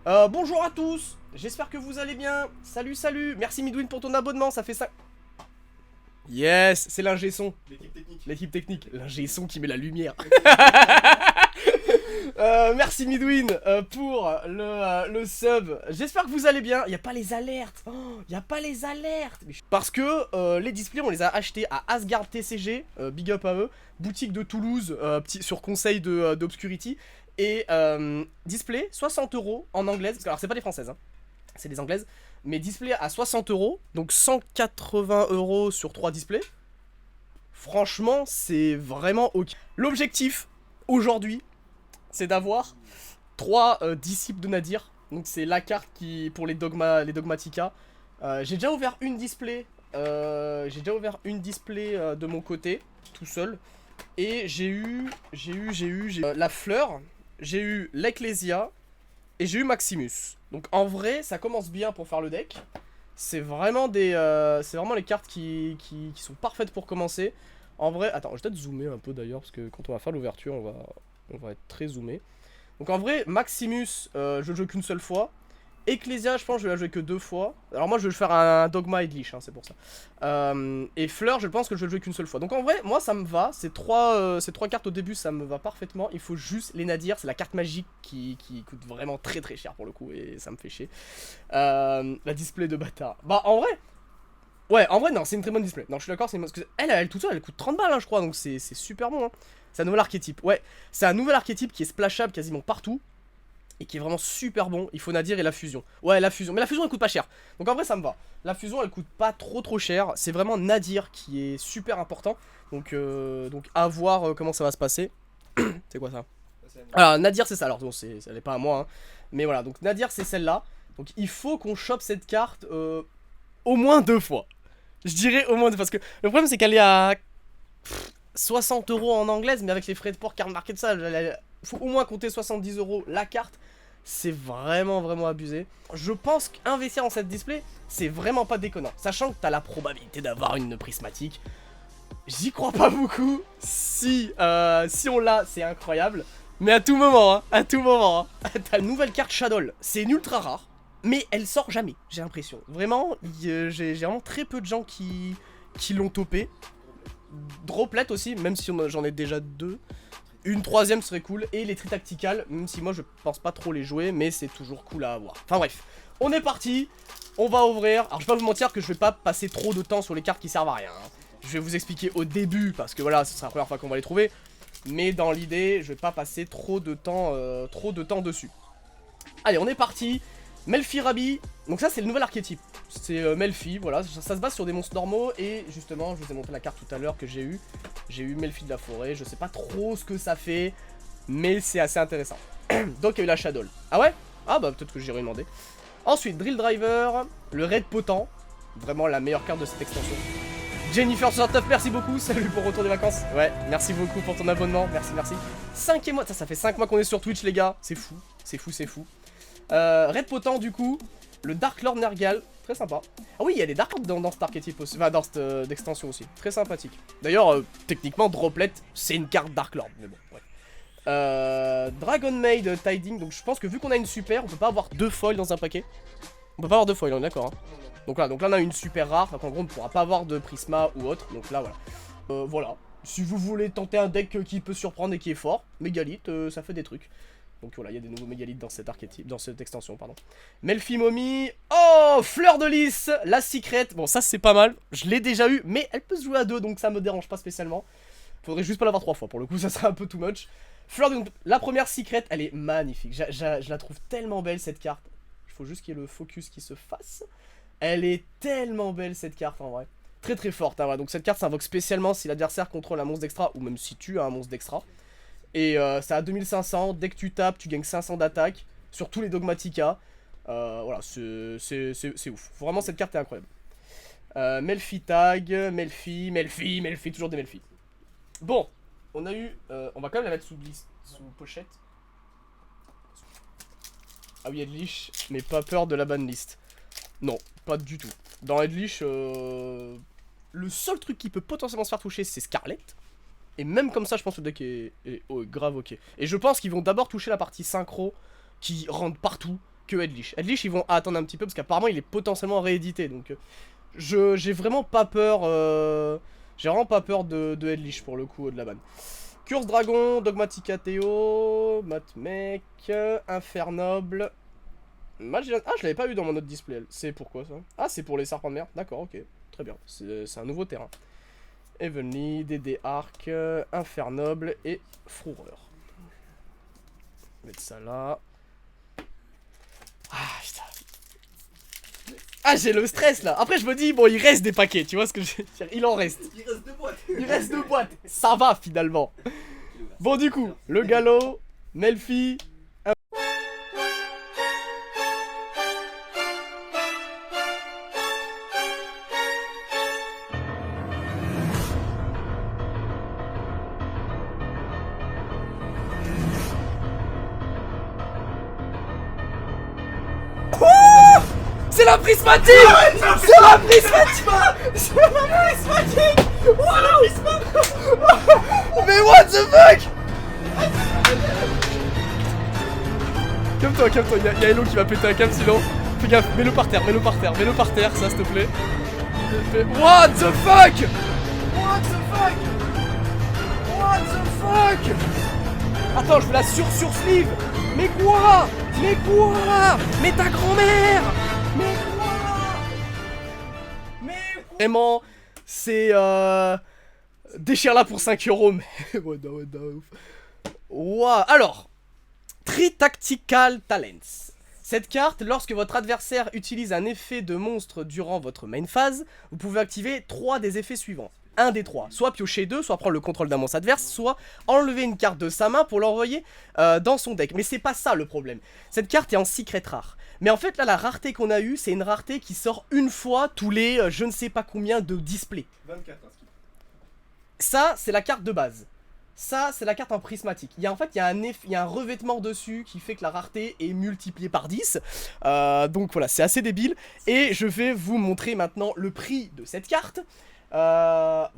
Bonjour à tous, j'espère que vous allez bien. Salut, salut, merci Midwin pour ton abonnement, ça fait ça. Yes, c'est l'ingé son. L'équipe technique. L'équipe technique, l'ingé son qui met la lumière. Merci Midwin pour le sub. J'espère que vous allez bien. Il n'y a pas les alertes. Il n'y a pas les alertes. Parce que les displays, on les a achetés à Asgard TCG. Big up à eux. Boutique de Toulouse, sur conseil d'Obscurity. Et display 60 € en anglaise. Alors, c'est pas des françaises, hein. C'est des anglaises. Mais display à 60 €. Donc 180 € sur 3 displays. Franchement, c'est vraiment ok. L'objectif aujourd'hui, c'est d'avoir 3 disciples de Nadir. Donc c'est la carte qui pour les Dogmatica. J'ai déjà ouvert une display. De mon côté, tout seul. Et j'ai eu la fleur, j'ai eu l'Ecclesia et j'ai eu Maximus. Donc en vrai, ça commence bien pour faire le deck. C'est vraiment c'est vraiment les cartes qui sont parfaites pour commencer. En vrai, attends, je vais peut-être zoomer un peu d'ailleurs, parce que quand on va faire l'ouverture, on va être très zoomé. Donc en vrai, Maximus, je le joue qu'une seule fois. Ecclesia, je pense que je vais la jouer que 2 fois. Alors moi, je vais faire un Dogma et Leash, hein, c'est pour ça. Et Fleur, je pense que je vais le jouer qu'une seule fois. Donc en vrai, moi, ça me va. Ces trois cartes au début, ça me va parfaitement. Il faut juste les Nadir. C'est la carte magique qui coûte vraiment très très cher pour le coup, et ça me fait chier. La display de bâtard. Bah en vrai... Ouais, en vrai, non, c'est une très bonne display. Non, je suis d'accord, c'est une... Elle toute seule, elle coûte 30 balles, hein, je crois, donc c'est super bon. Hein. C'est un nouvel archétype. Ouais, c'est un nouvel archétype qui est splashable quasiment partout. Et qui est vraiment super bon. Il faut Nadir et la fusion. Ouais, la fusion. Mais la fusion, elle coûte pas cher. Donc en vrai, ça me va. La fusion, elle coûte pas trop cher. C'est vraiment Nadir qui est super important. Donc à voir comment ça va se passer. C'est quoi ça? Alors, Nadir, c'est ça. Alors, bon, elle est pas à moi. Hein. Mais voilà, donc Nadir, c'est celle-là. Donc il faut qu'on chope cette carte au moins 2 fois. Je dirais au moins 2 fois. Parce que le problème, c'est qu'elle est à 60 € en anglaise. Mais avec les frais de port, carte market, ça, faut au moins compter 70 € la carte. C'est vraiment abusé. Je pense qu'investir dans cette display, c'est vraiment pas déconnant. Sachant que t'as la probabilité d'avoir une prismatique. J'y crois pas beaucoup. Si on l'a, c'est incroyable. Mais à tout moment, hein, à tout moment. Hein. T'as une nouvelle carte Shadow. C'est une ultra rare. Mais elle sort jamais, j'ai l'impression. Vraiment, j'ai vraiment très peu de gens qui l'ont topé. Droplet aussi, même si j'en ai déjà 2. Une 3ème serait cool, et les tri tacticales, même si moi je pense pas trop les jouer, mais c'est toujours cool à avoir. Enfin bref, on est parti, on va ouvrir. Alors je vais pas vous mentir que je vais pas passer trop de temps sur les cartes qui servent à rien. Hein. Je vais vous expliquer au début, parce que voilà, ce sera la première fois qu'on va les trouver. Mais dans l'idée, je vais pas passer trop de temps dessus. Allez, on est parti. Melfi Rabi, donc ça c'est le nouvel archétype. C'est Melfi, voilà, ça se base sur des monstres normaux. Et justement, je vous ai montré la carte tout à l'heure que j'ai eu. J'ai eu Melfi de la forêt, je sais pas trop ce que ça fait, mais c'est assez intéressant. Donc il y a eu la Shadow. Ah ouais? Ah bah peut-être que j'irai demander. Ensuite, Drill Driver, le Raid Potent, vraiment la meilleure carte de cette extension. Jennifer69, merci beaucoup, salut pour retour des vacances. Ouais, merci beaucoup pour ton abonnement, merci. 5e mois, ça fait 5 mois qu'on est sur Twitch les gars, c'est fou. Raid Potent du coup, le Dark Lord Nergal, très sympa. Ah oui, il y a des Dark Lords dans cet archétype aussi, enfin dans cette extension aussi, très sympathique. D'ailleurs, techniquement, Droplet, c'est une carte Dark Lord, mais bon, ouais. Dragon Maid Tiding, donc je pense que vu qu'on a une super, on peut pas avoir 2 foils dans un paquet. On peut pas avoir 2 foils, on est d'accord. Hein. Donc là on a une super rare, donc en gros on ne pourra pas avoir de Prisma ou autre, donc là voilà. Voilà, si vous voulez tenter un deck qui peut surprendre et qui est fort, Mégalithe, ça fait des trucs. Donc voilà, il y a des nouveaux mégalithes dans cet archétype, dans cette extension, pardon. Melfi Mommy, oh, Fleur de Lys, la secret, bon ça c'est pas mal, je l'ai déjà eu, mais elle peut se jouer à 2, donc ça me dérange pas spécialement. Faudrait juste pas l'avoir 3 fois, pour le coup ça serait un peu too much. Fleur de... La première secret, elle est magnifique, je la trouve tellement belle cette carte. Il faut juste qu'il y ait le focus qui se fasse. Elle est tellement belle cette carte en vrai. Très forte, hein, ouais. Donc cette carte s'invoque spécialement si l'adversaire contrôle un monstre d'extra, ou même si tu as un monstre d'extra. Et c'est à 2500, dès que tu tapes, tu gagnes 500 d'attaque sur tous les Dogmatica. Voilà, c'est ouf. Vraiment, cette carte est incroyable. Melfi Tag, Melfi, toujours des Melfi. Bon, on a eu... on va quand même la mettre sous pochette. Ah oui, Edlich, mais pas peur de la banlist. Non, pas du tout. Dans Edlich, le seul truc qui peut potentiellement se faire toucher, c'est Scarlet. Et même comme ça, je pense que le deck est grave ok. Et je pense qu'ils vont d'abord toucher la partie synchro qui rentre partout. que Edlich. Edlich, ils vont attendre un petit peu parce qu'apparemment il est potentiellement réédité. Donc j'ai vraiment pas peur. J'ai vraiment pas peur de Edlich pour le coup de la banne. Curse Dragon, Dogmatica Théo, Matmec, Infernoble. Ah, je l'avais pas vu dans mon autre display. C'est pourquoi ça? Ah, c'est pour les serpents de mer. D'accord, ok. Très bien. C'est un nouveau terrain. Heavenly, DD Arc, Infernoble et Fourreur. Mettre ça là. Ah, putain. Ah, j'ai le stress là. Après, je me dis, bon, il reste des paquets. Tu vois ce que je veux dire? Il en reste. Il reste 2 boîtes. Il reste 2 boîtes. Ça va finalement. Bon, du coup, le galop, Melfi. C'est la prismatique! C'est la prismatique! C'est la prismatique! Mais what the fuck? Calme-toi, calme-toi, y'a Hello qui va péter un câble sinon. Fais gaffe, mets-le par terre, mets-le par terre, mets-le par terre, ça s'il te plaît. What the fuck? What the fuck? What the fuck? Attends, je veux la sur-sleeve. Mais quoi? Mais quoi? Mais ta grand-mère? Mais quoi? Mais vraiment, c'est déchire-la pour 5 €, mais Wow. Alors, Tritactical Talents. Cette carte, lorsque votre adversaire utilise un effet de monstre durant votre main phase, vous pouvez activer 3 des effets suivants. Un des 3, soit piocher 2, soit prendre le contrôle d'un monstre adverse, soit enlever une carte de sa main pour l'envoyer dans son deck. Mais c'est pas ça le problème. Cette carte est en secret rare. Mais en fait là, la rareté qu'on a eue, c'est une rareté qui sort une fois tous les je ne sais pas combien de displays. 24. Ça, c'est la carte de base. Ça, c'est la carte en prismatique. En fait, il y a un revêtement dessus qui fait que la rareté est multipliée par 10. Donc voilà, c'est assez débile. Et je vais vous montrer maintenant le prix de cette carte. Voilà.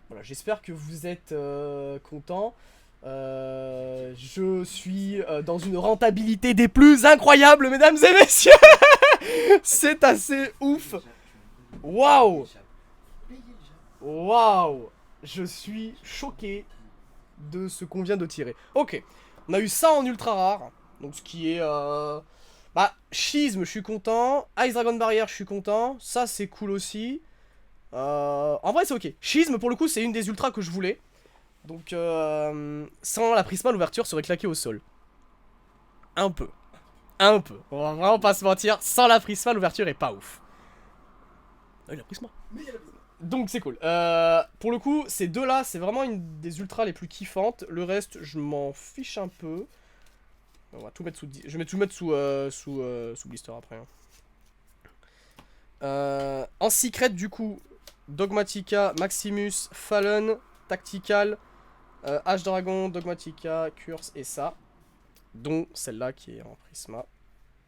Voilà, j'espère que vous êtes contents. Je suis dans une rentabilité des plus incroyables, mesdames et messieurs. C'est assez ouf. Waouh. Waouh. Je suis choqué de ce qu'on vient de tirer. Ok, on a eu ça en ultra rare. Donc ce qui est... Bah, Schisme, je suis content. Ice Dragon Barrier, je suis content. Ça, c'est cool aussi. En vrai, c'est ok. Schisme, pour le coup, c'est une des ultras que je voulais. Donc, sans la prisma, l'ouverture serait claquée au sol. Un peu. Un peu. On va vraiment pas se mentir. Sans la prisma, l'ouverture est pas ouf. Ah, il a prisma. Mais il y a la prisma. Donc c'est cool. Pour le coup, ces deux-là, c'est vraiment une des ultras les plus kiffantes. Le reste, je m'en fiche un peu. On va tout mettre sous... Je vais tout mettre sous blister après. Hein. En secret, du coup, Dogmatica, Maximus, Fallen, Tactical, H-Dragon, Dogmatica, Curse et ça. Dont celle-là qui est en prisma.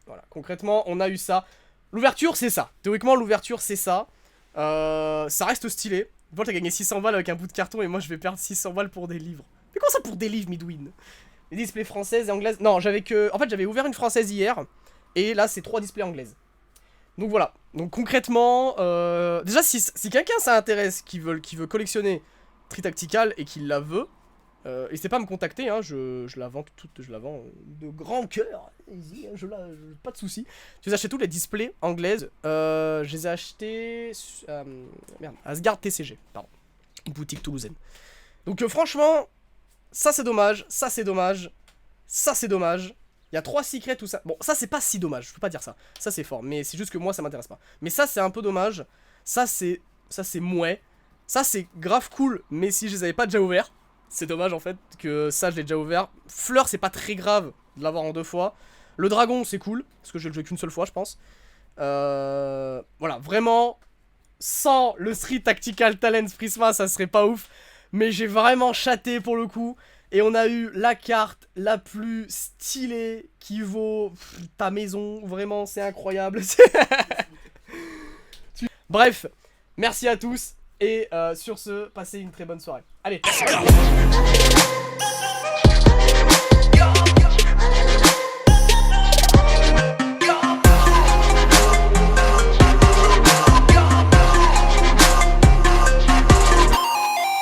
Voilà, concrètement, on a eu ça. L'ouverture, c'est ça. Théoriquement, l'ouverture, c'est ça. Ça reste stylé. Bon, t'as gagné 600 balles avec un bout de carton et moi je vais perdre 600 balles pour des livres. Mais comment ça pour des livres, Midwin? Les displays françaises et anglaises. Non, j'avais que... En fait, j'avais ouvert une française hier. Et là, c'est 3 displays anglaises. Donc voilà. Donc concrètement... Déjà, si quelqu'un ça intéresse, qui veut collectionner Tritactical et qui la veut... n'hésitez pas à me contacter, hein, je la vends je la vends de grand cœur, pas de soucis. Je les ai achetés tous les displays anglaises, je les ai achetés merde, Asgard TCG, pardon, une boutique toulousaine. Donc franchement, ça c'est dommage, ça c'est dommage, ça c'est dommage. Il y a 3 secrets, tout ça. Bon, ça c'est pas si dommage, je peux pas dire ça. Ça c'est fort, mais c'est juste que moi ça m'intéresse pas. Mais ça c'est un peu dommage, ça c'est mouais. Ça c'est grave cool, mais si je les avais pas déjà ouverts. C'est dommage en fait que ça je l'ai déjà ouvert. Fleur c'est pas très grave de l'avoir en 2 fois. Le dragon c'est cool, parce que je l'ai joué qu'une seule fois je pense. Voilà, vraiment, sans le Street Tactical Talents Prisma ça serait pas ouf. Mais j'ai vraiment chaté pour le coup. Et on a eu la carte la plus stylée qui vaut ta maison. Vraiment c'est incroyable. Bref, merci à tous. Et sur ce, passez une très bonne soirée. Allez.